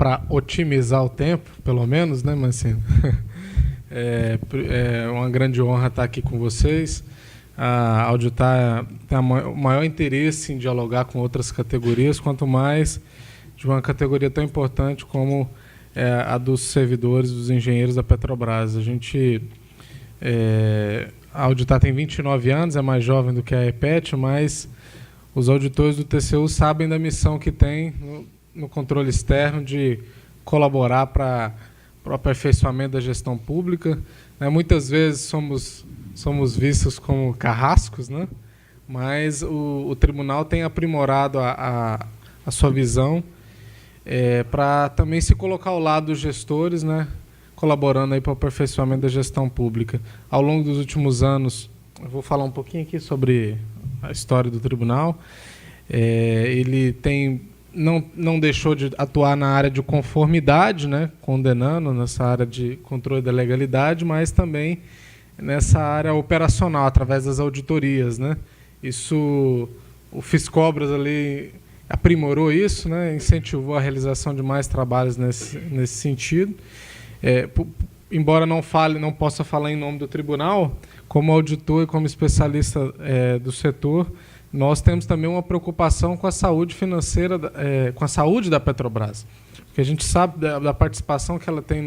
para otimizar o tempo, pelo menos, né, Mancini? É uma grande honra estar aqui com vocês. A Auditar tem o maior interesse em dialogar com outras categorias, quanto mais de uma categoria tão importante como a dos servidores, dos engenheiros da Petrobras. A Auditar tem 29 anos, é mais jovem do que a EPET, mas os auditores do TCU sabem da missão que tem no controle externo de colaborar para o aperfeiçoamento da gestão pública. Muitas vezes somos vistos como carrascos, né? Mas o tribunal tem aprimorado a sua visão para também se colocar ao lado dos gestores, né? Colaborando aí para o aperfeiçoamento da gestão pública. Ao longo dos últimos anos, eu vou falar um pouquinho aqui sobre a história do tribunal. Ele não deixou de atuar na área de conformidade, né, condenando nessa área de controle da legalidade, mas também nessa área operacional, através das auditorias, né. O Fiscobras ali aprimorou isso, né, incentivou a realização de mais trabalhos nesse sentido. Embora não possa falar em nome do tribunal, como auditor e como especialista do setor, nós temos também uma preocupação com a saúde financeira, com a saúde da Petrobras. Porque a gente sabe da participação que ela tem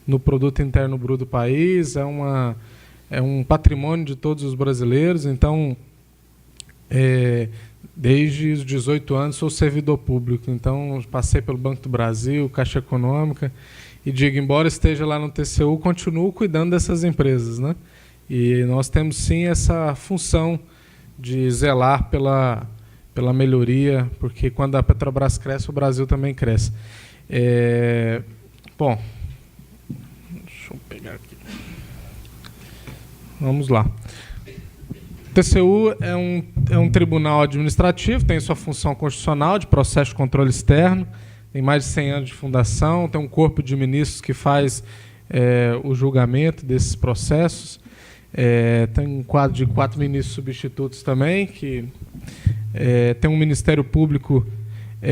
no produto interno bruto do país, é um patrimônio de todos os brasileiros. Então, desde os 18 anos, sou servidor público. Então, passei pelo Banco do Brasil, Caixa Econômica, e digo, embora esteja lá no TCU, continuo cuidando dessas empresas, né? E nós temos, sim, essa função de zelar pela melhoria, porque quando a Petrobras cresce, o Brasil também cresce. Bom, deixa eu pegar aqui. Vamos lá. O TCU é um tribunal administrativo, tem sua função constitucional de processo de controle externo, tem mais de 100 anos de fundação, tem um corpo de ministros que faz o julgamento desses processos. Tem um quadro de 4 ministros substitutos também, que tem um Ministério Público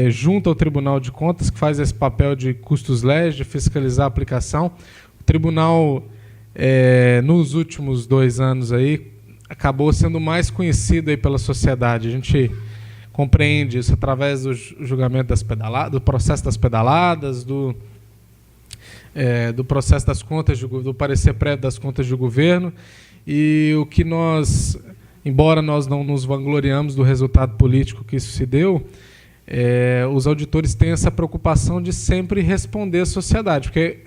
junto ao Tribunal de Contas, que faz esse papel de custos legis, de fiscalizar a aplicação. O tribunal, nos últimos 2 anos, aí, acabou sendo mais conhecido aí pela sociedade. A gente compreende isso através do julgamento das pedaladas, do processo das pedaladas, do processo das contas, do parecer prévio das contas de governo. E o que embora nós não nos vangloriamos do resultado político que isso se deu, os auditores têm essa preocupação de sempre responder à sociedade, porque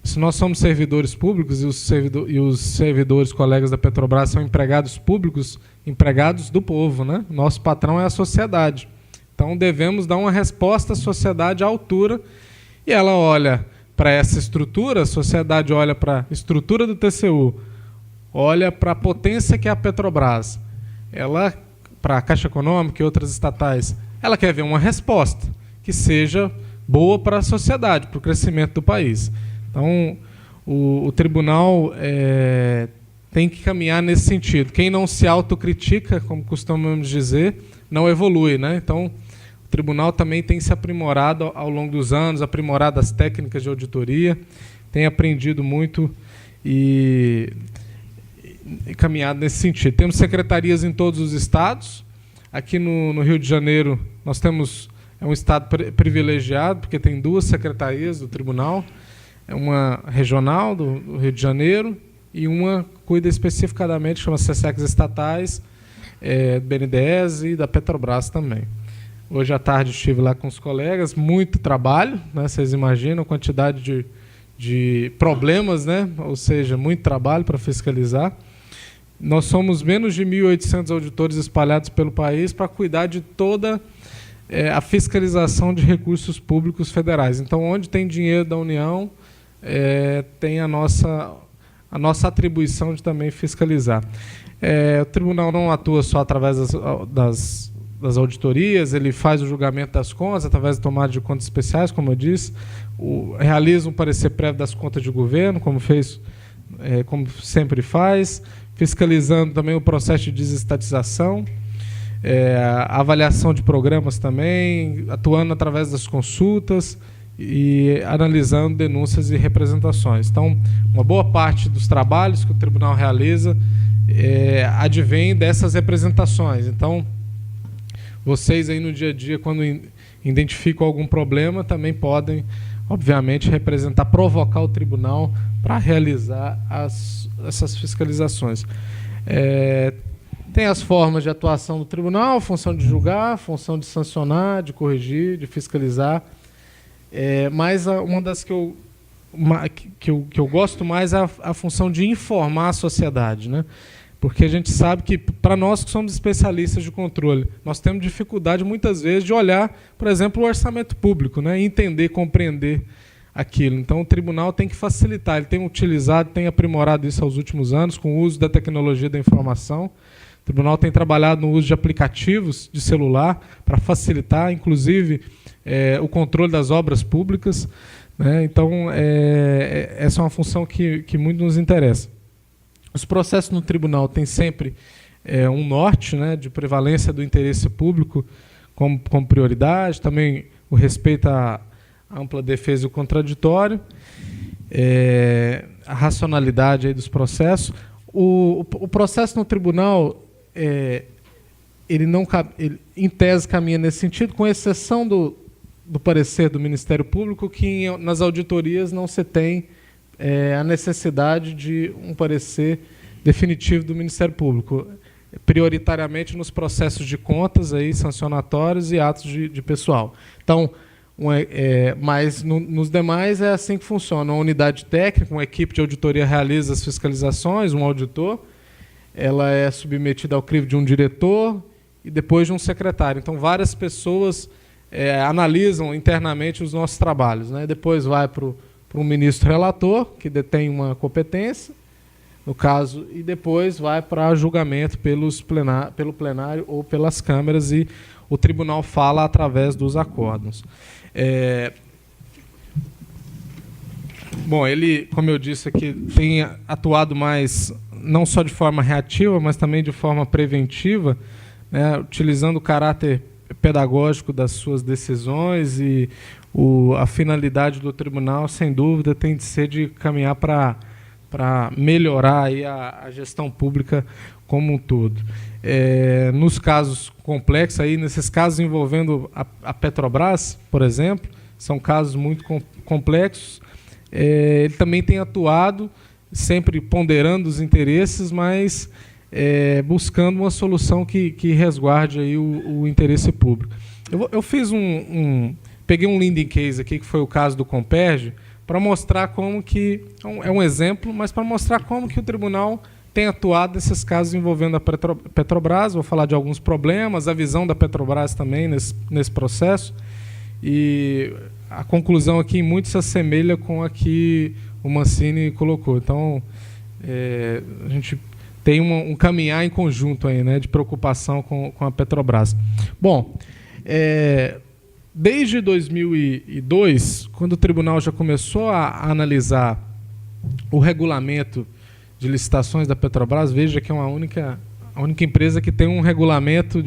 se nós somos servidores públicos e os servidores, colegas da Petrobras, são empregados públicos, empregados do povo, né? Nosso patrão é a sociedade. Então, devemos dar uma resposta à sociedade à altura, e ela olha para essa estrutura, a sociedade olha para a estrutura do TCU, olha para a potência que é a Petrobras, ela, para a Caixa Econômica e outras estatais, ela quer ver uma resposta que seja boa para a sociedade, para o crescimento do país. Então, o tribunal tem que caminhar nesse sentido. Quem não se autocritica, como costumamos dizer, não evolui, né? Então, o tribunal também tem se aprimorado ao longo dos anos, aprimorado as técnicas de auditoria, tem aprendido muito e caminhado nesse sentido. Temos secretarias em todos os estados. Aqui no Rio de Janeiro, nós temos um estado privilegiado, porque tem 2 secretarias do tribunal, uma regional do Rio de Janeiro e uma cuida especificadamente, chama-se SESECs estatais, do BNDES e da Petrobras também. Hoje à tarde estive lá com os colegas, muito trabalho, né? Vocês imaginam a quantidade de problemas, né? Ou seja, muito trabalho para fiscalizar. Nós somos menos de 1.800 auditores espalhados pelo país para cuidar de toda a fiscalização de recursos públicos federais. Então, onde tem dinheiro da União, tem a nossa atribuição de também fiscalizar. O tribunal não atua só através das auditorias, ele faz o julgamento das contas através da tomada de contas especiais, como eu disse, realiza um parecer prévio das contas de governo, como sempre faz, fiscalizando também o processo de desestatização, a avaliação de programas também, atuando através das consultas e analisando denúncias e representações. Então, uma boa parte dos trabalhos que o tribunal realiza advém dessas representações. Então, vocês aí no dia a dia, quando identificam algum problema, também podem, obviamente, representar, provocar o tribunal para realizar essas fiscalizações. Tem as formas de atuação do tribunal: função de julgar, função de sancionar, de corrigir, de fiscalizar. Mas uma das que eu gosto mais é a função de informar a sociedade, né? Porque a gente sabe que, para nós que somos especialistas de controle, nós temos dificuldade, muitas vezes, de olhar, por exemplo, o orçamento público, né? E entender, compreender aquilo. Então, o tribunal tem que facilitar. Ele tem utilizado, tem aprimorado isso aos últimos anos, com o uso da tecnologia da informação. O tribunal tem trabalhado no uso de aplicativos de celular para facilitar, inclusive, o controle das obras públicas, né? Então, essa é uma função que muito nos interessa. Os processos no tribunal têm sempre um norte, né, de prevalência do interesse público como prioridade, também o respeito à ampla defesa e o contraditório, a racionalidade aí dos processos. O processo no tribunal, ele em tese caminha nesse sentido, com exceção do parecer do Ministério Público, que nas auditorias não se tem a necessidade de um parecer definitivo do Ministério Público, prioritariamente nos processos de contas aí, sancionatórios e atos de pessoal. Então, mas nos demais é assim que funciona. Uma unidade técnica, uma equipe de auditoria realiza as fiscalizações, um auditor, ela é submetida ao crivo de um diretor e depois de um secretário. Então, várias pessoas analisam internamente os nossos trabalhos, né? Depois vai para um ministro relator, que detém uma competência, no caso, e depois vai para julgamento pelo plenário ou pelas câmaras, e o tribunal fala através dos acórdãos. Bom, ele, como eu disse aqui, tem atuado mais, não só de forma reativa, mas também de forma preventiva, né, utilizando o caráter pedagógico das suas decisões, e a finalidade do tribunal, sem dúvida, tem de ser de caminhar para melhorar aí a gestão pública como um todo. Nos casos complexos, aí, nesses casos envolvendo a Petrobras, por exemplo, são casos muito complexos, ele também tem atuado, sempre ponderando os interesses, mas buscando uma solução que resguarde aí o interesse público. Eu fiz peguei um leading case aqui, que foi o caso do Comperj, para mostrar como que, é um exemplo, mas para mostrar como que o tribunal tem atuado nesses casos envolvendo a Petrobras. Vou falar de alguns problemas, a visão da Petrobras também nesse processo, e a conclusão aqui muito se assemelha com a que o Mancini colocou. Então, a gente tem um caminhar em conjunto aí, né, de preocupação com a Petrobras. Bom, desde 2002, quando o tribunal já começou a analisar o regulamento de licitações da Petrobras, veja que é a única empresa que tem um regulamento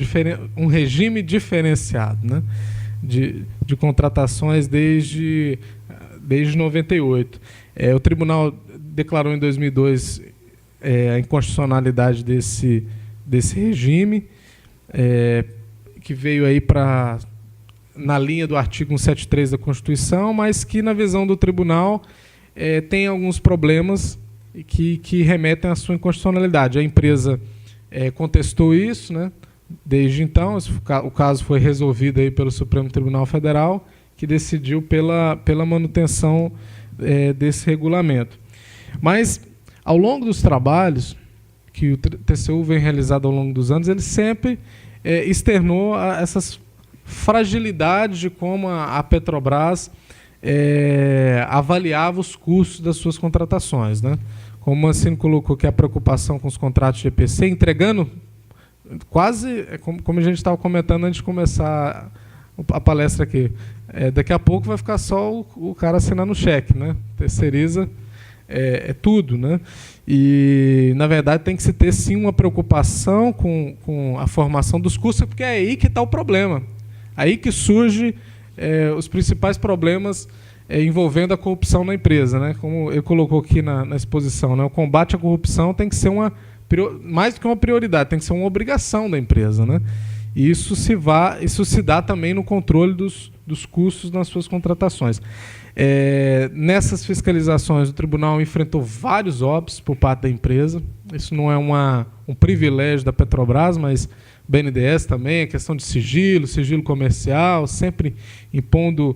um regime diferenciado, né, de contratações desde 98. O tribunal declarou em 2002 a inconstitucionalidade desse regime, que veio aí na linha do artigo 173 da Constituição, mas que, na visão do tribunal, tem alguns problemas que remetem à sua inconstitucionalidade. A empresa contestou isso, né? Desde então, o caso foi resolvido aí pelo Supremo Tribunal Federal, que decidiu pela manutenção desse regulamento. Mas, ao longo dos trabalhos que o TCU vem realizando ao longo dos anos, ele sempre externou essas fragilidades de como a Petrobras avaliava os custos das suas contratações, né? Como o Mancini colocou, que a preocupação com os contratos de EPC, entregando quase, como a gente estava comentando antes de começar a palestra aqui, daqui a pouco vai ficar só o cara assinando o cheque, né? Terceiriza tudo, né? E, na verdade, tem que se ter, sim, uma preocupação com a formação dos custos, porque é aí que está o problema. Aí que surge os principais problemas envolvendo a corrupção na empresa, né? Como ele colocou aqui na exposição, né? O combate à corrupção tem que ser mais do que uma prioridade, tem que ser uma obrigação da empresa, né? E isso se dá também no controle dos custos nas suas contratações. Nessas fiscalizações, o tribunal enfrentou vários óbitos por parte da empresa. Isso não é um privilégio da Petrobras, mas o BNDES também, a questão de sigilo comercial, sempre impondo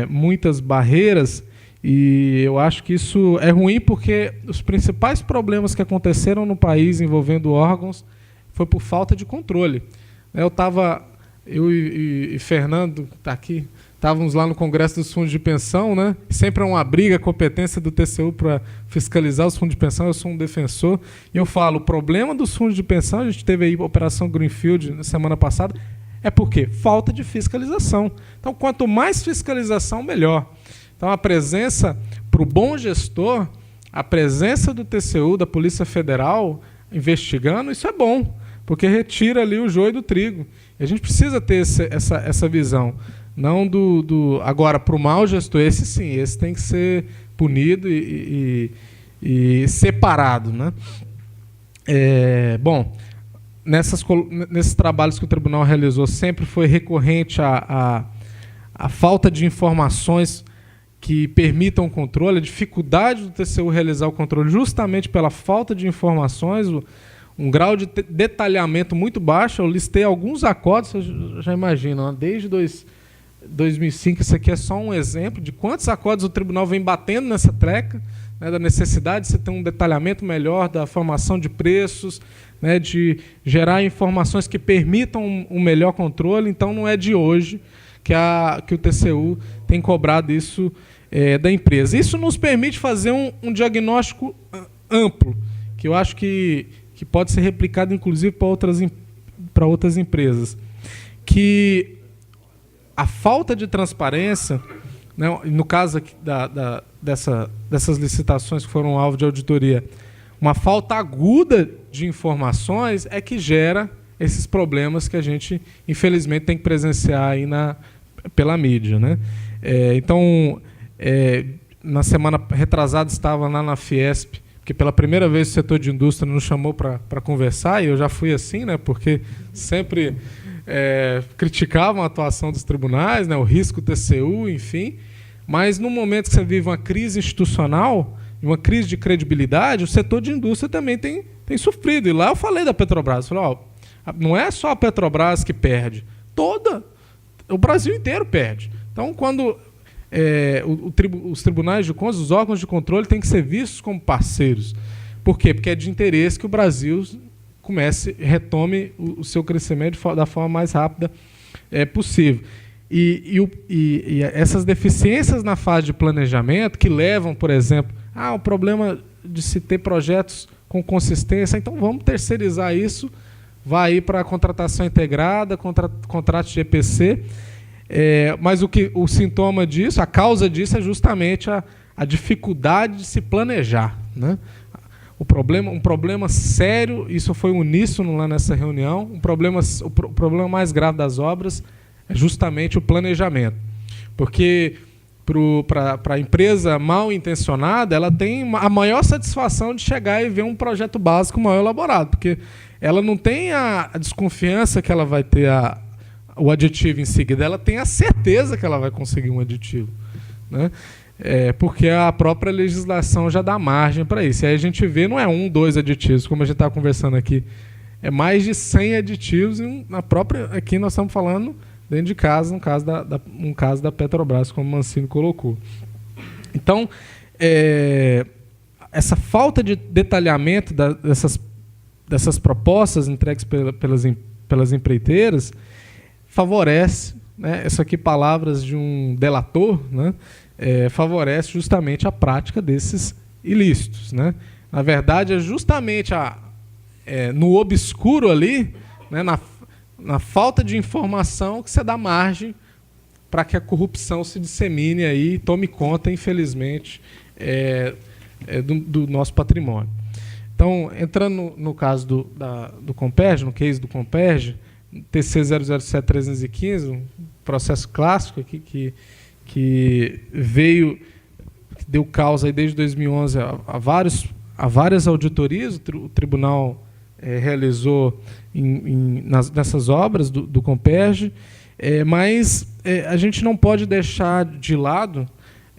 muitas barreiras. E eu acho que isso é ruim porque os principais problemas que aconteceram no país envolvendo órgãos foi por falta de controle. Eu e Fernando, está aqui, estávamos lá no Congresso dos Fundos de Pensão, né? Sempre é uma briga, a competência do TCU para fiscalizar os fundos de pensão, eu sou um defensor, e eu falo, o problema dos fundos de pensão, a gente teve aí a Operação Greenfield na semana passada, é porque falta de fiscalização. Então, quanto mais fiscalização, melhor. Então, a presença, para o bom gestor, a presença do TCU, da Polícia Federal, investigando, isso é bom, porque retira ali o joio do trigo. E a gente precisa ter essa visão. Não agora, para o mau gestor, esse tem que ser punido e separado, né? Bom, nesses trabalhos que o tribunal realizou, sempre foi recorrente a falta de informações que permitam o controle, a dificuldade do TCU realizar o controle justamente pela falta de informações, um grau de detalhamento muito baixo. Eu listei alguns acordos, vocês já imaginam, desde 2005, isso aqui é só um exemplo de quantos acordos o tribunal vem batendo nessa treca, né, da necessidade de você ter um detalhamento melhor da formação de preços, né, de gerar informações que permitam um melhor controle. Então, não é de hoje que o TCU tem cobrado isso da empresa. Isso nos permite fazer um diagnóstico amplo, que eu acho que pode ser replicado, inclusive, para outras empresas. Que a falta de transparência, né, no caso aqui dessas licitações que foram alvo de auditoria, uma falta aguda de informações é que gera esses problemas que a gente, infelizmente, tem que presenciar aí pela mídia, né? Então, na semana retrasada, estava lá na Fiesp, que pela primeira vez o setor de indústria nos chamou para conversar, e eu já fui assim, né, porque sempre criticavam a atuação dos tribunais, né, o risco TCU, enfim, mas no momento que você vive uma crise institucional, uma crise de credibilidade, o setor de indústria também tem sofrido. E lá eu falei da Petrobras, falei, não é só a Petrobras que perde, o Brasil inteiro perde. Então, quando os tribunais de contas, os órgãos de controle têm que ser vistos como parceiros. Por quê? Porque é de interesse que o Brasil retome o seu crescimento da forma mais rápida possível. E essas deficiências na fase de planejamento, que levam, por exemplo, o problema de se ter projetos com consistência, então vamos terceirizar isso, vai ir para a contratação integrada, contrato de EPC. Mas o sintoma disso, a causa disso é justamente a dificuldade de se planejar, né? Um problema sério, isso foi uníssono lá nessa reunião, o problema mais grave das obras é justamente o planejamento. Porque para a empresa mal intencionada, ela tem a maior satisfação de chegar e ver um projeto básico mal elaborado, porque ela não tem a desconfiança que ela vai ter o aditivo em seguida, ela tem a certeza que ela vai conseguir um aditivo, né? Porque a própria legislação já dá margem para isso. E aí a gente vê, não é 2 aditivos, como a gente está conversando aqui, é mais de 100 aditivos, aqui nós estamos falando dentro de casa, um caso da Petrobras, como o Mancini colocou. Então, essa falta de detalhamento dessas propostas entregues pelas empreiteiras favorece, né, isso aqui palavras de um delator, né, favorece justamente a prática desses ilícitos, né? Na verdade, é justamente no obscuro ali, né, na falta de informação, que você dá margem para que a corrupção se dissemine aí e tome conta, infelizmente, do nosso patrimônio. Então, entrando no caso do Comperj, no case do Comperj, TC 007-315, um processo clássico aqui que deu causa aí desde 2011 a várias auditorias. O tribunal realizou nessas obras do Comperj, mas a gente não pode deixar de lado,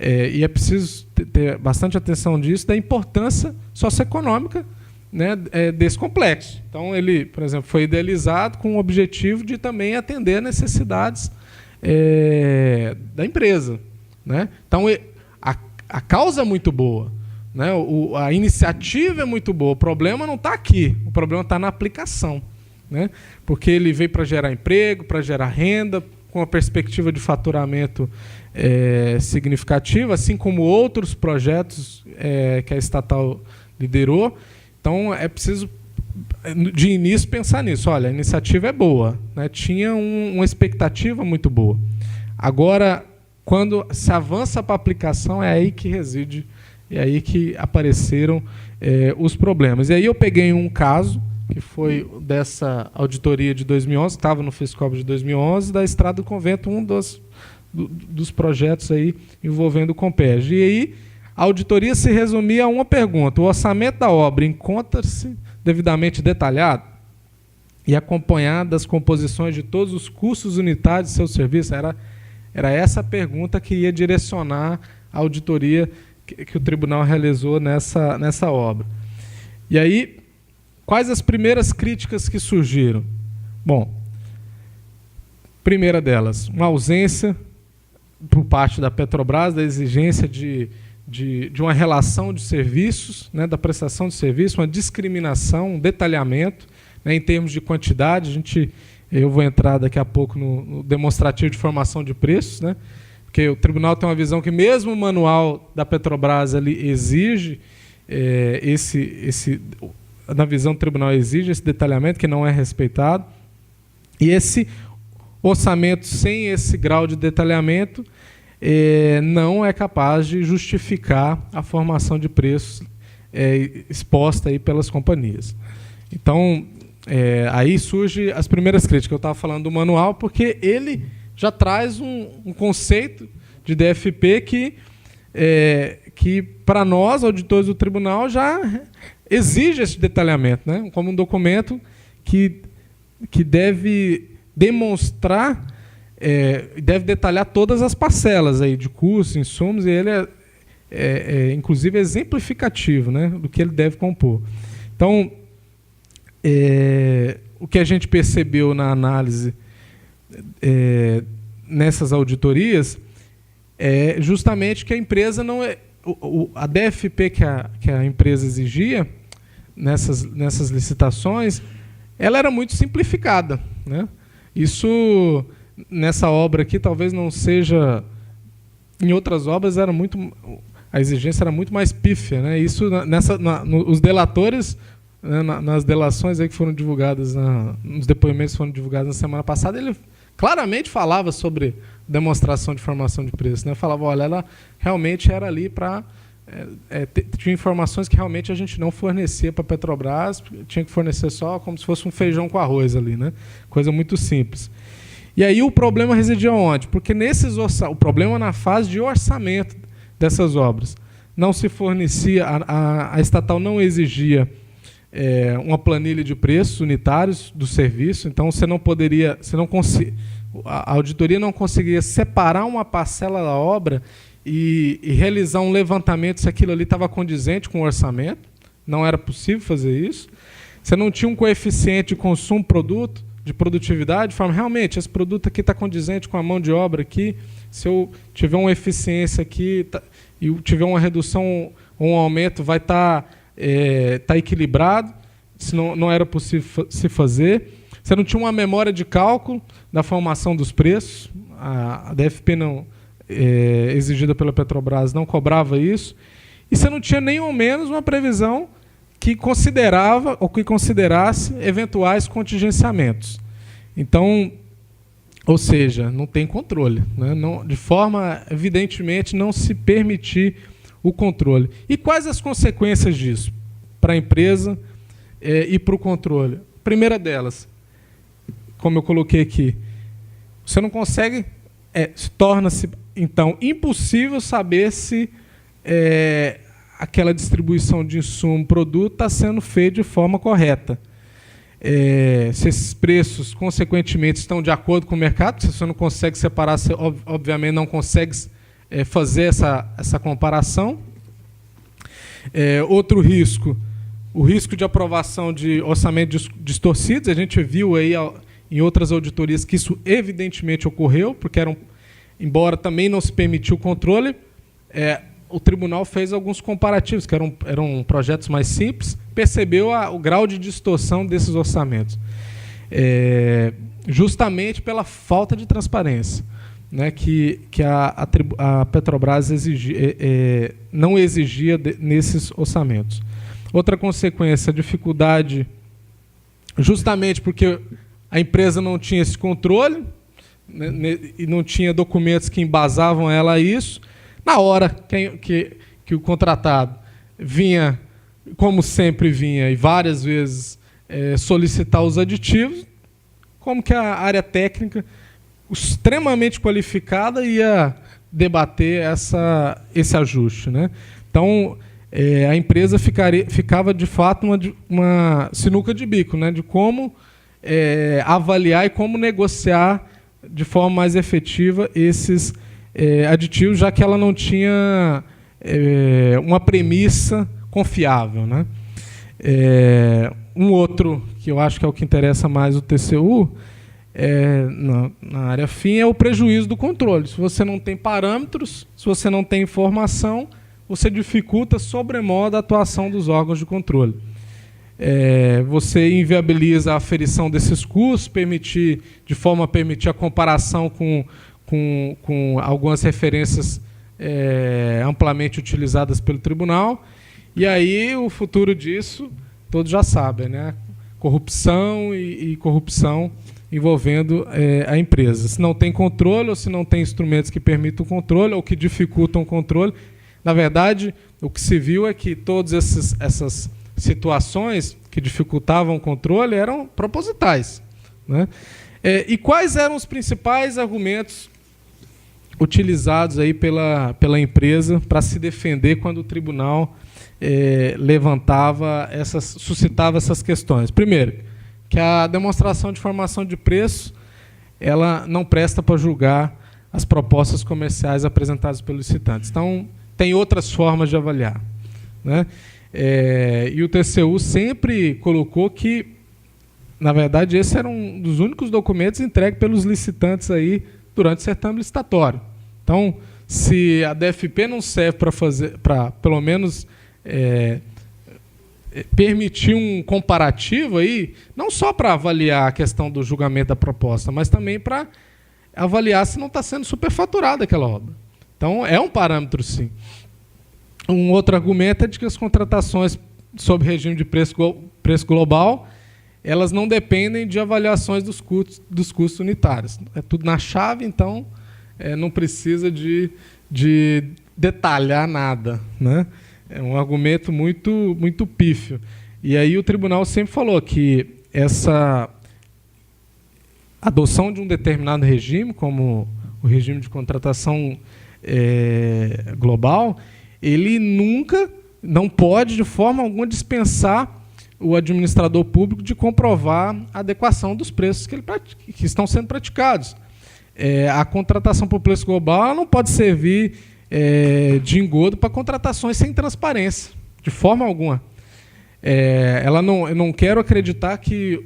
e é preciso ter bastante atenção disso, da importância socioeconômica, né, desse complexo. Então, ele, por exemplo, foi idealizado com o objetivo de também atender necessidades da empresa, né? Então, a causa é muito boa, né? A iniciativa é muito boa. O problema não está aqui, o problema está na aplicação, né? Porque ele veio para gerar emprego, para gerar renda, com a perspectiva de faturamento significativa, assim como outros projetos que a estatal liderou. Então, é preciso, de início, pensar nisso. Olha, a iniciativa é boa, né? Tinha uma expectativa muito boa. Agora, quando se avança para a aplicação, é aí que reside, é aí que apareceram os problemas. E aí eu peguei um caso, que foi dessa auditoria de 2011, estava no Fiscob de 2011, da Estrada do Convento, um dos projetos aí envolvendo o Comperj. E aí a auditoria se resumia a uma pergunta: o orçamento da obra encontra-se devidamente detalhado e acompanhado das composições de todos os custos unitários de seu serviço? Era essa a pergunta que ia direcionar a auditoria que o tribunal realizou nessa obra. E aí, quais as primeiras críticas que surgiram? Bom, primeira delas, uma ausência por parte da Petrobras da exigência de uma relação de serviços, né, da prestação de serviço, uma discriminação, um detalhamento, né, em termos de quantidade. Eu vou entrar daqui a pouco no demonstrativo de formação de preços, né, porque o tribunal tem uma visão que mesmo o manual da Petrobras ali exige na visão do tribunal exige esse detalhamento, que não é respeitado. E esse orçamento sem esse grau de detalhamento não é capaz de justificar a formação de preços exposta aí pelas companhias. Então, aí surgem as primeiras críticas. Eu estava falando do manual, porque ele já traz um conceito de DFP que para nós, auditores do tribunal, já exige esse detalhamento, né? Como um documento que deve demonstrar, deve detalhar todas as parcelas aí de custos, insumos, e ele inclusive exemplificativo, né, do que ele deve compor. Então, o que a gente percebeu na análise nessas auditorias é justamente que a empresa não a DFP que a empresa exigia nessas licitações, ela era muito simplificada, né? Isso, nessa obra aqui, talvez não seja... Em outras obras, a exigência era muito mais pífia, né? Isso, os delatores, né, nas delações aí que foram divulgadas, nos depoimentos que foram divulgados na semana passada, ele claramente falava sobre demonstração de formação de preço, né? Falava, olha, ela realmente era ali para... tinha informações que realmente a gente não fornecia para a Petrobras, tinha que fornecer só como se fosse um feijão com arroz ali, né? Coisa muito simples. E aí o problema residia onde? Porque o problema na fase de orçamento dessas obras. Não se fornecia, a estatal não exigia uma planilha de preços unitários do serviço, então a auditoria não conseguia separar uma parcela da obra e realizar um levantamento se aquilo ali estava condizente com o orçamento. Não era possível fazer isso. Você não tinha um coeficiente de consumo produto, de produtividade, de forma, realmente, esse produto aqui está condizente com a mão de obra aqui, se eu tiver uma eficiência aqui e tiver uma redução ou um aumento, vai estar equilibrado, se não era possível se fazer. Você não tinha uma memória de cálculo da formação dos preços, a DFP não... exigida pela Petrobras não cobrava isso, e você não tinha nem ao menos uma previsão que considerava ou que considerasse eventuais contingenciamentos. Então, ou seja, não tem controle, né? Não, de forma, evidentemente, não se permitir o controle. E quais as consequências disso para a empresa e para o controle? Primeira delas, como eu coloquei aqui, você não consegue, torna-se então, impossível saber se aquela distribuição de insumo, produto, está sendo feita de forma correta. Se esses preços, consequentemente, estão de acordo com o mercado, se você não consegue separar, você, obviamente, não consegue fazer essa comparação. Outro risco, o risco de aprovação de orçamentos distorcidos. A gente viu aí em outras auditorias que isso evidentemente ocorreu, porque embora também não se permitiu o controle, o tribunal fez alguns comparativos, que eram projetos mais simples, percebeu o grau de distorção desses orçamentos, justamente pela falta de transparência, né, que a Petrobras não exigia nesses orçamentos. Outra consequência, a dificuldade, justamente porque a empresa não tinha esse controle, né, e não tinha documentos que embasavam ela a isso. Na hora que o contratado vinha, como sempre vinha, e várias vezes solicitar os aditivos, como que a área técnica, extremamente qualificada, ia debater esse ajuste, né? Então, a empresa ficava, de fato, uma sinuca de bico, né, de como avaliar e como negociar de forma mais efetiva esses aditivos, já que ela não tinha uma premissa confiável, né? Um outro, que eu acho que é o que interessa mais o TCU, na área fim, é o prejuízo do controle. Se você não tem parâmetros, se você não tem informação, você dificulta sobremodo a atuação dos órgãos de controle. Você inviabiliza a aferição desses custos, de forma a permitir a comparação com algumas referências amplamente utilizadas pelo tribunal. E aí o futuro disso, todos já sabem, né? Corrupção e corrupção envolvendo a empresa. Se não tem controle, ou se não tem instrumentos que permitam o controle, ou que dificultam o controle. Na verdade, o que se viu é que todas essas situações que dificultavam o controle eram propositais, né? E quais eram os principais argumentos utilizados aí pela empresa para se defender quando o tribunal suscitava essas questões? Primeiro, que a demonstração de formação de preço ela não presta para julgar as propostas comerciais apresentadas pelos licitantes. Então, tem outras formas de avaliar, né? E o TCU sempre colocou que, na verdade, esse era um dos únicos documentos entregues pelos licitantes aí durante o certame licitatório. Então, se a DFP não serve para pelo menos permitir um comparativo aí, não só para avaliar a questão do julgamento da proposta, mas também para avaliar se não está sendo superfaturada aquela obra. Então, é um parâmetro, sim. Um outro argumento é de que as contratações sob regime de preço global, elas não dependem de avaliações dos custos unitários. É tudo na chave, então não precisa de detalhar nada, né? É um argumento muito, muito pífio. E aí o tribunal sempre falou que essa adoção de um determinado regime, como o regime de contratação global, ele nunca, não pode, de forma alguma, dispensar o administrador público de comprovar a adequação dos preços que estão sendo praticados. A contratação por preço global ela não pode servir de engodo para contratações sem transparência, de forma alguma. Eu não quero acreditar que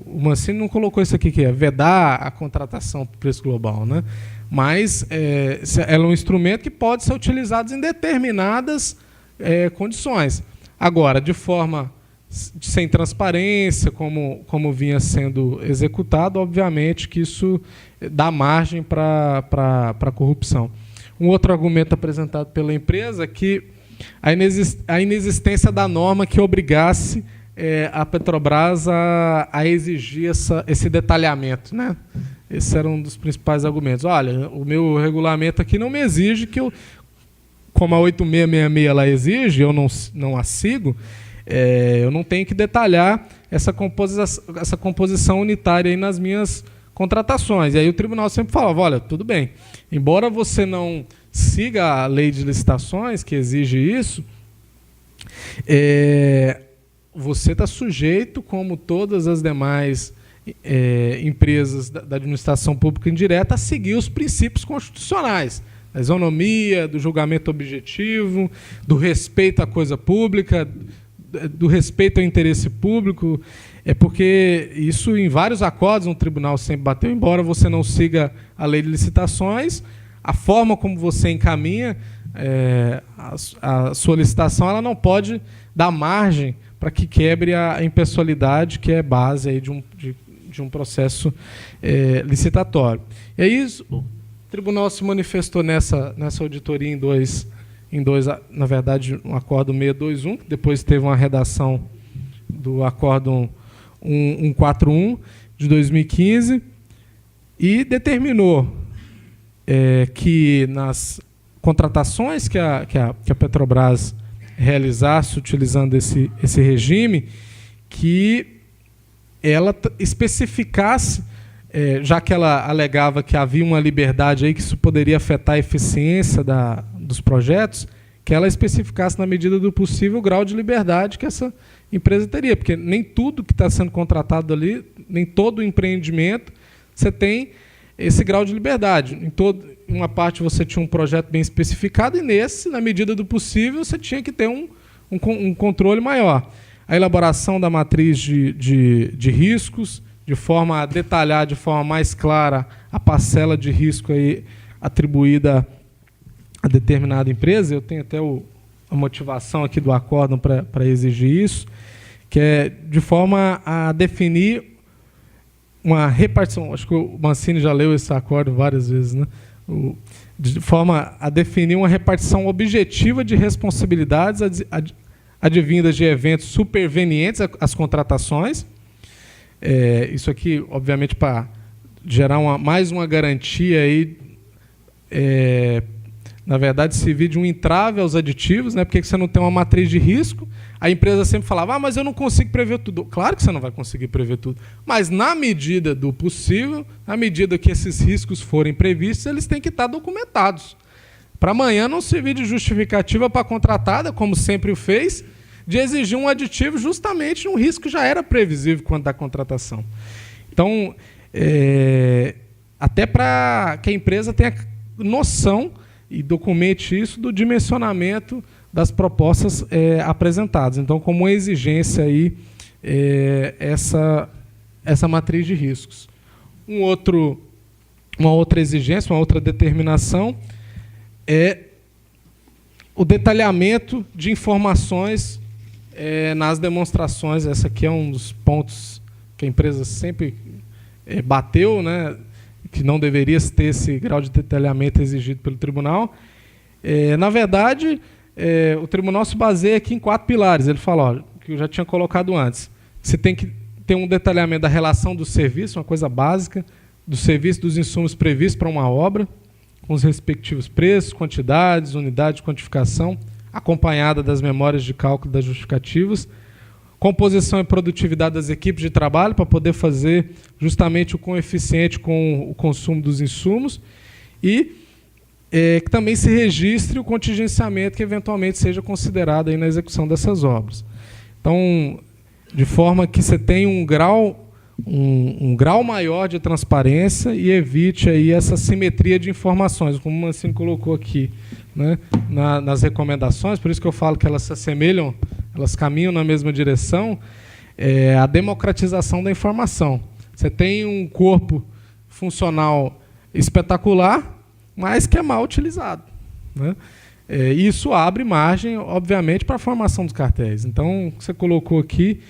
o Mancini não colocou isso aqui, que é vedar a contratação por preço global, né? Mas ela é um instrumento que pode ser utilizado em determinadas condições. Agora, de forma sem transparência, como vinha sendo executado, obviamente que isso dá margem para a corrupção. Um outro argumento apresentado pela empresa é que a inexistência da norma que obrigasse a Petrobras a exigir esse detalhamento, né? Esse era um dos principais argumentos. Olha, o meu regulamento aqui não me exige que eu, como a 8666 ela exige, eu não a sigo, eu não tenho que detalhar essa composição unitária aí nas minhas contratações. E aí o tribunal sempre falava, olha, tudo bem, embora você não siga a lei de licitações, que exige isso, você está sujeito, como todas as demais empresas da administração pública indireta, a seguir os princípios constitucionais, da isonomia, do julgamento objetivo, do respeito à coisa pública, do respeito ao interesse público, porque isso em vários acordos o tribunal sempre bateu, embora você não siga a lei de licitações, a forma como você encaminha a sua licitação, ela não pode dar margem para que quebre a impessoalidade, que é base aí de um processo licitatório. E aí o tribunal se manifestou nessa auditoria em dois, na verdade, um acordo 621, que depois teve uma redação do acordo 141 de 2015, e determinou que nas contratações que a Petrobras realizasse utilizando esse regime, que ela especificasse, já que ela alegava que havia uma liberdade aí que isso poderia afetar a eficiência dos projetos, que ela especificasse na medida do possível o grau de liberdade que essa empresa teria, porque nem tudo que está sendo contratado ali, nem todo o empreendimento, você tem esse grau de liberdade. Em uma parte você tinha um projeto bem especificado e nesse, na medida do possível, você tinha que ter um controle maior. A elaboração da matriz de riscos, de forma a detalhar de forma mais clara a parcela de risco aí atribuída a determinada empresa. Eu tenho até a motivação aqui do acórdão para exigir isso, que é de forma a definir uma repartição. Acho que o Mancini já leu esse acordo várias vezes, né? De forma a definir uma repartição objetiva de responsabilidades advindas de eventos supervenientes às contratações. Isso aqui, obviamente, para gerar mais uma garantia aí, na verdade, servir de um entrave aos aditivos, né? Porque você não tem uma matriz de risco. A empresa sempre falava, mas eu não consigo prever tudo. Claro que você não vai conseguir prever tudo, mas na medida do possível, na medida que esses riscos forem previstos, eles têm que estar documentados. Para amanhã não servir de justificativa para a contratada, como sempre o fez, de exigir um aditivo justamente num risco que já era previsível quanto da contratação. Então, até para que a empresa tenha noção e documente isso do dimensionamento das propostas apresentadas. Então, como uma exigência aí, essa matriz de riscos. Uma outra exigência, uma outra determinação é o detalhamento de informações nas demonstrações. Essa aqui é um dos pontos que a empresa sempre bateu, né, que não deveria ter esse grau de detalhamento exigido pelo tribunal. Na verdade, o tribunal se baseia aqui em 4 pilares. Ele fala, ó, que eu já tinha colocado antes. Você tem que ter um detalhamento da relação do serviço, uma coisa básica, do serviço, dos insumos previstos para uma obra, com os respectivos preços, quantidades, unidade de quantificação, acompanhada das memórias de cálculo das justificativas, composição e produtividade das equipes de trabalho, para poder fazer justamente o coeficiente com o consumo dos insumos, e que também se registre o contingenciamento que eventualmente seja considerado aí na execução dessas obras. Então, de forma que você tenha um grau maior de transparência e evite aí essa simetria de informações, como o Mancini colocou aqui, né, nas recomendações. Por isso que eu falo que elas se assemelham, elas caminham na mesma direção, a democratização da informação. Você tem um corpo funcional espetacular, mas que é mal utilizado, né? Isso abre margem, obviamente, para a formação dos cartéis. Então, você colocou aqui,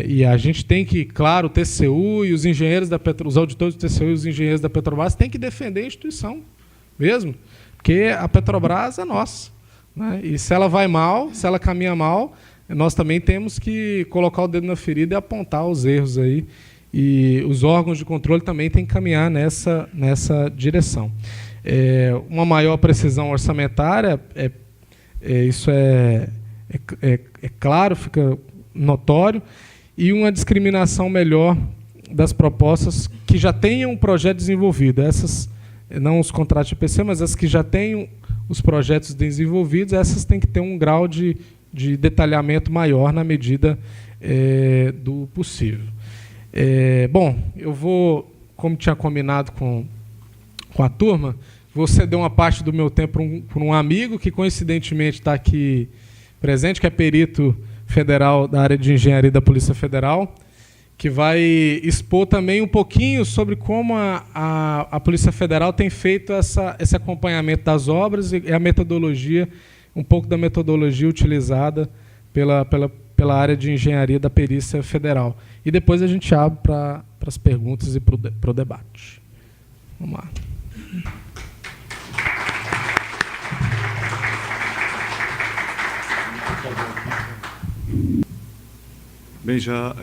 e a gente tem que, claro, o TCU e os engenheiros os auditores do TCU e os engenheiros da Petrobras têm que defender a instituição mesmo, porque a Petrobras é nossa, né? E se ela vai mal, se ela caminha mal, nós também temos que colocar o dedo na ferida e apontar os erros aí. E os órgãos de controle também têm que caminhar nessa direção. Uma maior precisão orçamentária, isso é claro, fica notório, e uma discriminação melhor das propostas que já tenham um projeto desenvolvido. Essas, não os contratos de IPC, mas as que já tenham os projetos desenvolvidos, essas têm que ter um grau de detalhamento maior na medida do possível. Bom, eu vou, como tinha combinado com a turma, vou ceder uma parte do meu tempo para um amigo que, coincidentemente, está aqui presente, que é perito federal da área de engenharia da Polícia Federal, que vai expor também um pouquinho sobre como a Polícia Federal tem feito esse acompanhamento das obras e a metodologia, um pouco da metodologia utilizada pela área de engenharia da Perícia Federal. E depois a gente abre para as perguntas e para o debate. Vamos lá. Bem, já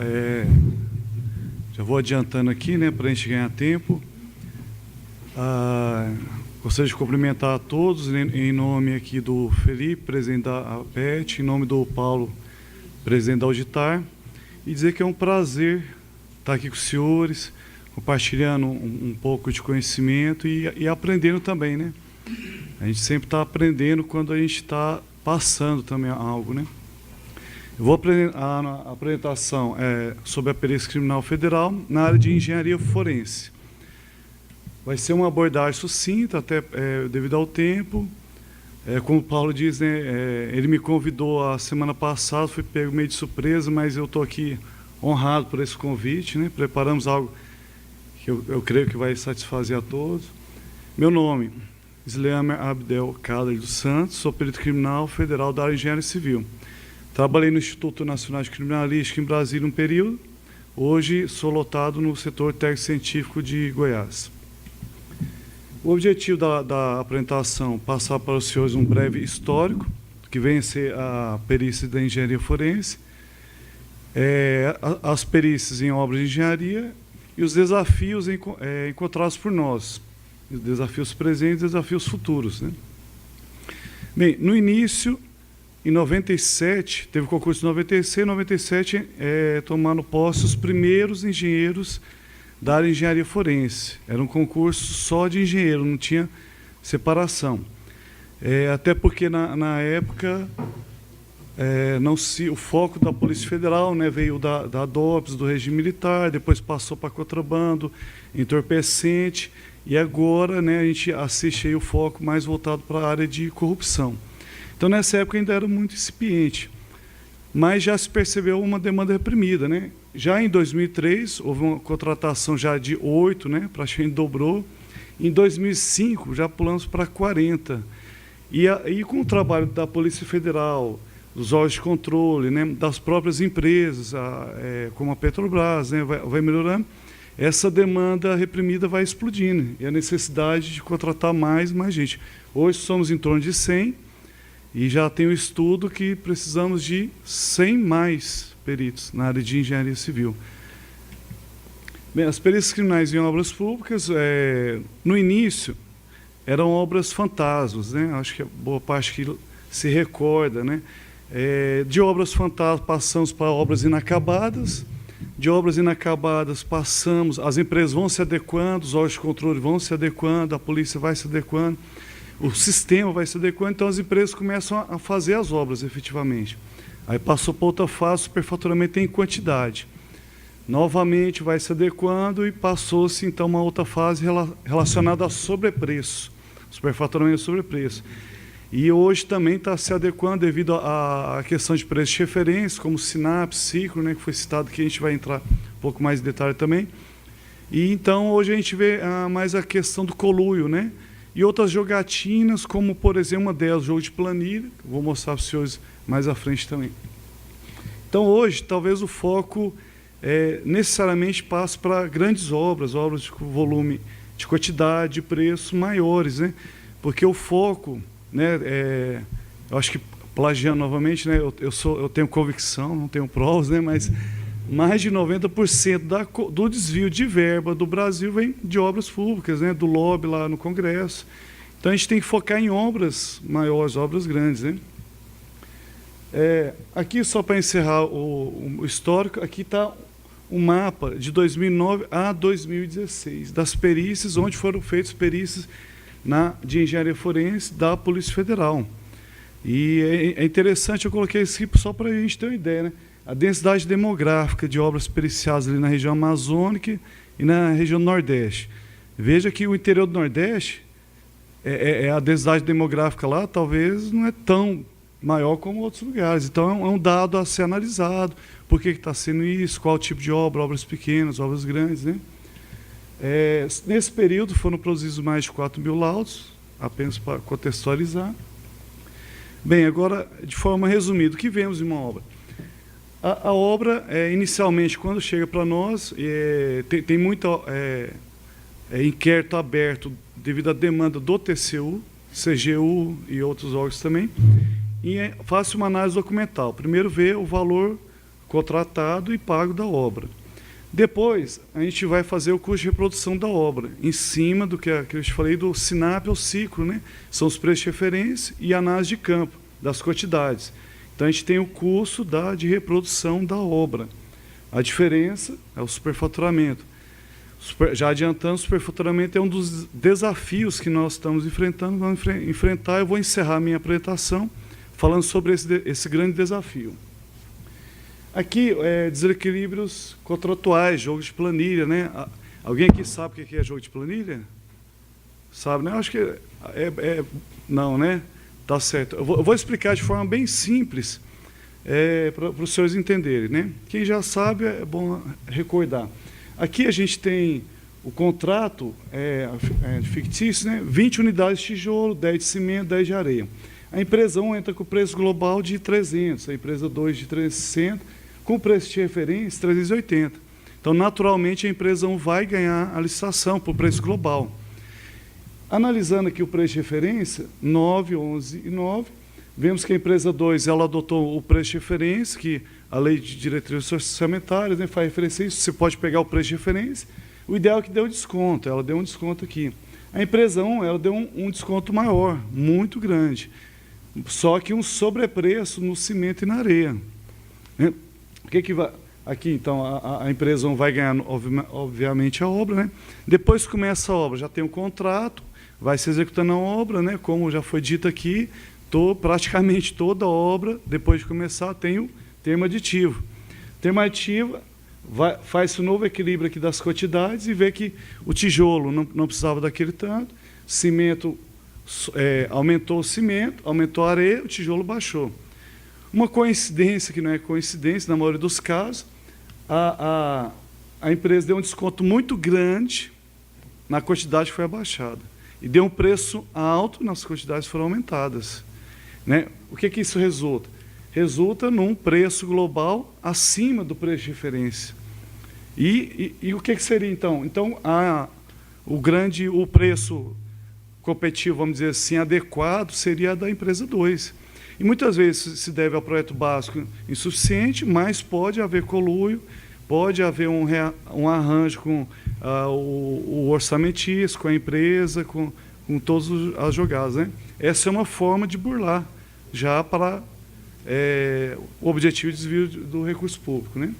vou adiantando aqui, né, para a gente ganhar tempo. Gostaria de cumprimentar a todos, em nome aqui do Felipe, presidente da APET, em nome do Paulo, presidente da Auditar, e dizer que é um prazer estar aqui com os senhores, compartilhando um pouco de conhecimento e aprendendo também, né? A gente sempre está aprendendo quando a gente está passando também algo, né? Eu vou a apresentação sobre a Perícia Criminal Federal na área de engenharia forense. Vai ser uma abordagem sucinta, até devido ao tempo. Como o Paulo diz, né, ele me convidou a semana passada, fui pego meio de surpresa, mas eu estou aqui honrado por esse convite, né? Preparamos algo que eu creio que vai satisfazer a todos. Meu nome, Isleamer Abdel Kader dos Santos, sou perito criminal federal da área de engenharia civil. Trabalhei no Instituto Nacional de Criminalística em Brasília um período. Hoje sou lotado no setor técnico-científico de Goiás. O objetivo da apresentação é passar para os senhores um breve histórico, que vem a ser a perícia da engenharia forense, as perícias em obras de engenharia e os desafios encontrados por nós, os desafios presentes e desafios futuros, né? Bem, no início, em 97, teve o concurso de 96, em 97 tomaram posse os primeiros engenheiros da área de engenharia forense. Era um concurso só de engenheiro, não tinha separação. Até porque, na época, o foco da Polícia Federal, né, veio da DOPS, do regime militar, depois passou para contrabando, entorpecente, e agora, né, a gente assiste aí o foco mais voltado para a área de corrupção. Então, nessa época ainda era muito incipiente, mas já se percebeu uma demanda reprimida, né? Já em 2003, houve uma contratação já de 8, né? Praticamente dobrou. Em 2005, já pulamos para 40. E com o trabalho da Polícia Federal, dos órgãos de controle, né? Das próprias empresas, como a Petrobras, né? vai melhorando, essa demanda reprimida vai explodindo. E a necessidade de contratar mais gente. Hoje somos em torno de 100, e já tem o estudo que precisamos de 100 mais peritos na área de engenharia civil. Bem, as perícias criminais em obras públicas, no início, eram obras fantasmas, né? Acho que a boa parte que se recorda, né? De obras fantasmas passamos para obras inacabadas, de obras inacabadas passamos, as empresas vão se adequando, os órgãos de controle vão se adequando, a polícia vai se adequando, o sistema vai se adequando, então as empresas começam a fazer as obras efetivamente. Aí passou para outra fase, superfaturamento em quantidade. Novamente vai se adequando e passou-se então uma outra fase relacionada a sobrepreço, superfaturamento e sobrepreço. E hoje também está se adequando devido à questão de preços de referência, como Sinapse, Ciclo, né, que foi citado, que a gente vai entrar um pouco mais em detalhe também. E então hoje a gente vê mais a questão do conluio, né? E outras jogatinas, como, por exemplo, uma delas, o jogo de planilha, que eu vou mostrar para os senhores mais à frente também. Então, hoje, talvez o foco necessariamente passe para grandes obras de volume, de quantidade, de preço maiores, né? Porque o foco, né, eu acho que, plagiando novamente, né, eu tenho convicção, não tenho provas, né, mas mais de 90% do desvio de verba do Brasil vem de obras públicas, né, do lobby lá no Congresso. Então, a gente tem que focar em obras maiores, obras grandes, né? Aqui, só para encerrar o histórico, aqui está um mapa de 2009 a 2016, das perícias, onde foram feitas perícias de engenharia forense da Polícia Federal. E é interessante, eu coloquei isso aqui só para a gente ter uma ideia, né? A densidade demográfica de obras periciadas ali na região amazônica e na região Nordeste. Veja que o interior do Nordeste, a densidade demográfica lá talvez não é tão maior como outros lugares. Então é um dado a ser analisado. Por que está sendo isso? Qual tipo de obra? Obras pequenas, obras grandes, né? Nesse período foram produzidos mais de 4.000 laudos, apenas para contextualizar. Bem, agora, de forma resumida, o que vemos em uma obra? A obra, inicialmente, quando chega para nós, tem muito inquérito aberto devido à demanda do TCU, CGU e outros órgãos também, e faço uma análise documental. Primeiro vê o valor contratado e pago da obra. Depois, a gente vai fazer o custo de reprodução da obra, em cima do que eu te falei do SINAP ao ciclo, né? São os preços de referência e análise de campo, das quantidades. Então, a gente tem o custo de reprodução da obra. A diferença é o superfaturamento. Já adiantando, o superfaturamento é um dos desafios que nós estamos enfrentando. Vamos enfrentar, eu vou encerrar a minha apresentação falando sobre esse grande desafio. Aqui, desequilíbrios contratuais, jogo de planilha, né? Alguém aqui sabe o que é jogo de planilha? Sabe, né? Acho que não, né? Tá certo. Eu vou explicar de forma bem simples para os senhores entenderem, né? Quem já sabe, é bom recordar. Aqui a gente tem o contrato fictício, né? 20 unidades de tijolo, 10 de cimento, 10 de areia. A empresa 1 entra com o preço global de 300, a empresa 2 de 360, com o preço de referência 380. Então, naturalmente, a empresa 1 vai ganhar a licitação por preço global. Analisando aqui o preço de referência, 9, 11 e 9, vemos que a empresa 2 ela adotou o preço de referência, que a lei de diretrizes orçamentárias, né, faz referência a isso, você pode pegar o preço de referência. O ideal é que dê um desconto, ela deu um desconto aqui. A empresa 1 ela deu um desconto maior, muito grande, só que um sobrepreço no cimento e na areia. O que vai... Aqui, então, a empresa 1 vai ganhar, obviamente, a obra, né? Depois que começa a obra, já tem um contrato, vai se executando a obra, né? Como já foi dito aqui, praticamente toda a obra, depois de começar, tem o termo aditivo. Termo aditivo faz um novo equilíbrio aqui das quantidades e vê que o tijolo não precisava daquele tanto, cimento aumentou o cimento, aumentou a areia, o tijolo baixou. Uma coincidência que não é coincidência, na maioria dos casos, a empresa deu um desconto muito grande na quantidade que foi abaixada. E deu um preço alto nas quantidades que foram aumentadas. Né? O que isso resulta? Resulta num preço global acima do preço de referência. E o que seria, então? Então, o preço competitivo, vamos dizer assim, adequado, seria da empresa 2. E muitas vezes se deve ao projeto básico insuficiente, mas pode haver conluio, pode haver um arranjo com o orçamentista, com a empresa, com todas as jogadas. Né? Essa é uma forma de burlar, já para o objetivo de desvio do recurso público. Né?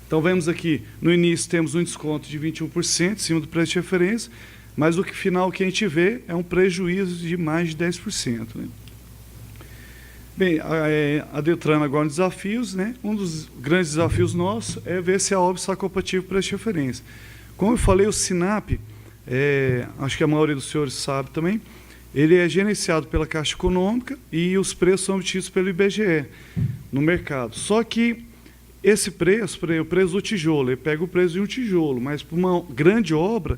Então, vemos aqui, no início temos um desconto de 21% em cima do preço de referência, mas no final que a gente vê é um prejuízo de mais de 10%. Né? Bem, adentrando agora nos desafios, né? Um dos grandes desafios nossos é ver se a obra está compatível com o preço de referência. Como eu falei, o SINAP, acho que a maioria dos senhores sabe também, ele é gerenciado pela Caixa Econômica e os preços são obtidos pelo IBGE no mercado. Só que esse preço, o preço do tijolo, ele pega o preço de um tijolo, mas para uma grande obra,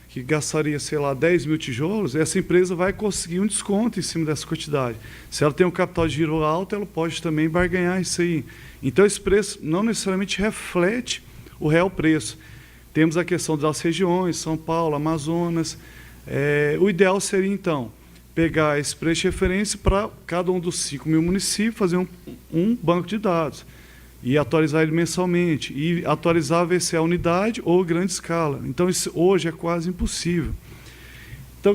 que gastaria, sei lá, 10 mil tijolos, essa empresa vai conseguir um desconto em cima dessa quantidade. Se ela tem um capital de giro alto, ela pode também barganhar isso aí. Então, esse preço não necessariamente reflete o real preço. Temos a questão das regiões, São Paulo, Amazonas. O ideal seria, então, pegar esse preço de referência para cada um dos 5.000 municípios, fazer um banco de dados e atualizar ele mensalmente, e atualizar, ver se é unidade ou grande escala. Então, isso hoje é quase impossível. Então,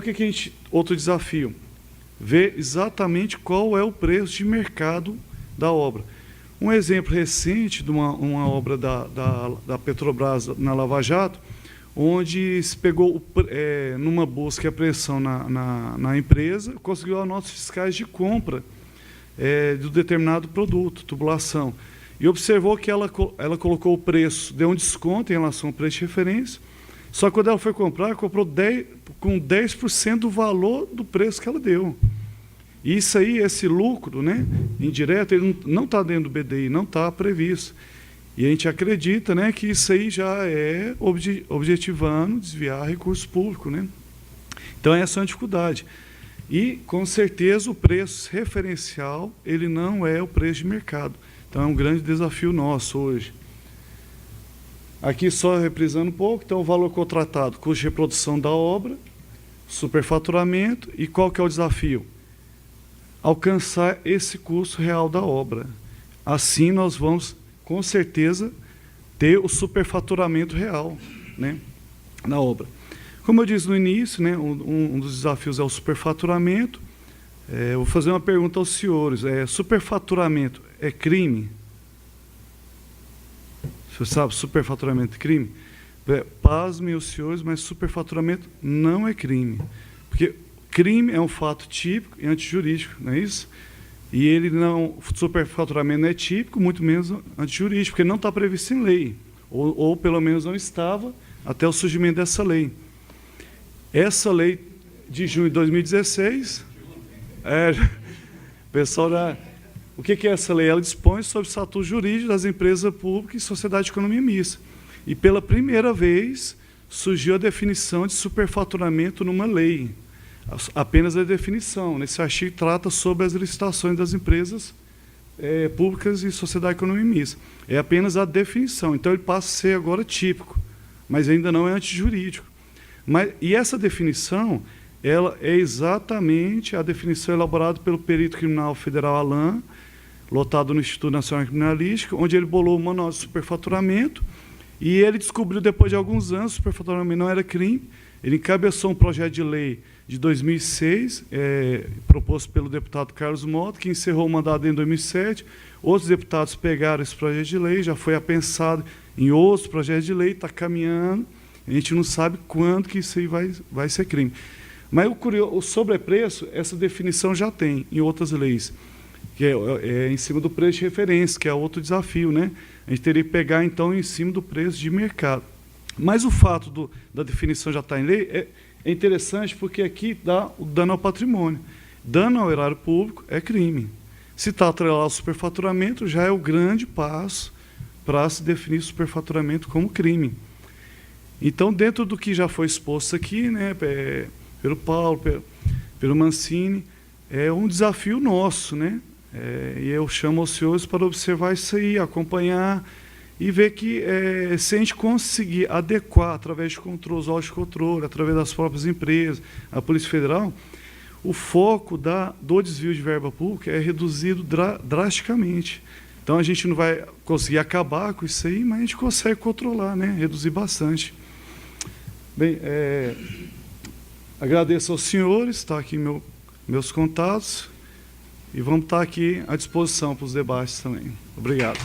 outro desafio, ver exatamente qual é o preço de mercado da obra. Um exemplo recente de uma obra da Petrobras na Lava Jato, onde se pegou, numa busca e apreensão na empresa, conseguiu as notas fiscais de compra de um determinado produto, tubulação, e observou que ela colocou o preço, deu um desconto em relação ao preço de referência, só que quando ela foi comprar, comprou com 10% do valor do preço que ela deu. E isso aí, esse lucro, né, indireto, ele não está dentro do BDI, não está previsto. E a gente acredita, né, que isso aí já é objetivando desviar recurso público, né? Então, essa é uma dificuldade. E, com certeza, o preço referencial ele não é o preço de mercado. Então, é um grande desafio nosso hoje. Aqui, só reprisando um pouco, então, o valor contratado, custo de reprodução da obra, superfaturamento, e qual que é o desafio? Alcançar esse custo real da obra. Assim, nós vamos, com certeza, ter o superfaturamento real, né, na obra. Como eu disse no início, né, um dos desafios é o superfaturamento. Eu vou fazer uma pergunta aos senhores. Superfaturamento é crime? Você sabe, superfaturamento é crime? Pasmem os senhores, mas superfaturamento não é crime. Porque crime é um fato típico e antijurídico, não é isso? E ele não, superfaturamento não é típico, muito menos antijurídico, porque não está previsto em lei, ou pelo menos não estava até o surgimento dessa lei. Essa lei de junho de 2016, pessoal, o que é essa lei? Ela dispõe sobre o estatuto jurídico das empresas públicas e sociedade de economia mista. E pela primeira vez surgiu a definição de superfaturamento numa lei. Apenas a definição. Nesse artigo trata sobre as licitações das empresas públicas e sociedade de economia mista. É apenas a definição. Então, ele passa a ser agora típico, mas ainda não é antijurídico. E essa definição, ela é exatamente a definição elaborada pelo perito criminal federal Alain, lotado no Instituto Nacional de Criminalística, onde ele bolou o manual de superfaturamento, e ele descobriu, depois de alguns anos, que o superfaturamento não era crime. Ele encabeçou um projeto de lei de 2006, proposto pelo deputado Carlos Mota, que encerrou o mandato em 2007. Outros deputados pegaram esse projeto de lei, já foi apensado em outros projetos de lei, está caminhando. A gente não sabe quando que isso aí vai ser crime. Mas o sobrepreço, essa definição já tem em outras leis, que é em cima do preço de referência, que é outro desafio, né? A gente teria que pegar, então, em cima do preço de mercado. Mas o fato da definição já estar em lei é interessante, porque aqui dá o dano ao patrimônio. Dano ao erário público é crime. Se está atrelado ao superfaturamento, já é o grande passo para se definir o superfaturamento como crime. Então, dentro do que já foi exposto aqui, né, pelo Paulo, pelo Mancini, é um desafio nosso, né? E eu chamo os senhores para observar isso aí, acompanhar e ver que se a gente conseguir adequar, através de controles, órgãos de controle, através das próprias empresas, a Polícia Federal, o foco do desvio de verba pública é reduzido drasticamente. Então, a gente não vai conseguir acabar com isso aí, mas a gente consegue controlar, né? Reduzir bastante. Bem, agradeço aos senhores, está aqui meus contatos, e vamos estar aqui à disposição para os debates também. Obrigado.